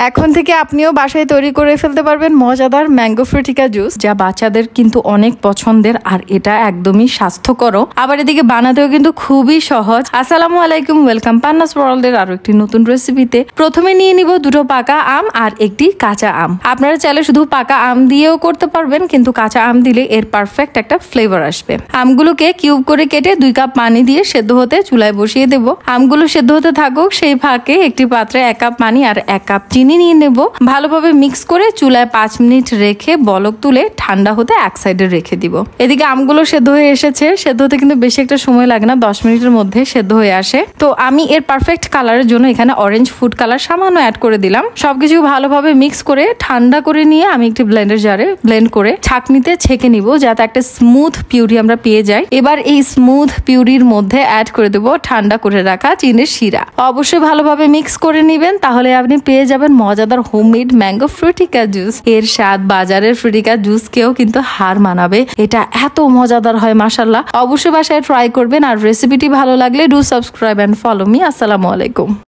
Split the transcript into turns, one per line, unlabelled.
এখন থেকে আপনিও বাসায় তৈরি করে ফেলতে পারবেন মজাদার ম্যাঙ্গো ফ্রুটিকা জুস, যা বাচ্চাদের কিন্তু অনেক পছন্দের আর এটা একদমই স্বাস্থ্যকর। আবার এদিকে বানাতেও কিন্তু খুবই সহজ। আসসালামু আলাইকুম, ওয়েলকাম পান্নাস ওয়ার্ল্ডের আরো একটি নতুন রেসিপিতে। প্রথমে নিয়ে নিব দুটো পাকা আম আর একটি কাঁচা আম। আপনারা চাইলে শুধু পাকা আম দিয়েও করতে পারবেন, কিন্তু কাঁচা আম দিলে এর পারফেক্ট একটা ফ্লেভার আসবে। আমগুলোকে কিউব করে কেটে 2 কাপ পানি দিয়ে সেদ্ধ হতে চুলায় বসিয়ে দেব। আমগুলো সেদ্ধ হতে থাকুক, সেই ফাঁকে একটি পাত্রে 1 কাপ পানি আর 1 কাপ চিনি নিয়ে নেব। ভালোভাবে মিক্স করে চুলায় 5 মিনিট রেখে বলক তুলে ঠান্ডা হতে এক সাইডে রেখে দিব। এদিকে আমগুলো সেদ্ধ হয়ে এসেছে। সেদ্ধ হতে কিন্তু বেশি একটা সময় লাগে না, 10 মিনিটের মধ্যে সেদ্ধ হয়ে আসে। তো আমি এর পারফেক্ট কালারের জন্য এখানে অরেঞ্জ ফুড কালার সামান্য অ্যাড করে দিলাম। সবকিছু ভালোভাবে মিক্স করে ঠান্ডা করে নিয়ে আমি একটি ব্লেন্ডার জারে ব্লেন্ড করে ছাঁকনিতে ছেঁকে নিব, যাতে একটা স্মুথ পিউরি আমরা পেয়ে যাই। এবার এই স্মুথ পিউরির মধ্যে অ্যাড করে দেব ঠান্ডা করে রাখা চিনির শিরা। অবশ্যই ভালোভাবে মিক্স করে নিবেন, তাহলে আপনি পেয়ে যাবেন মজাদার হোমমেড ম্যাঙ্গো ফ্রুটিকা জুস। এর স্বাদ বাজারের ফ্রুটিকা জুসকেও কিন্তু হার মানাবে। এটা এত মজাদার হয় মাশাআল্লাহ। অবশ্যই বাসায় ট্রাই করবেন। আর রেসিপিটি ভালো লাগলে do subscribe and follow me. আসসালামু আলাইকুম।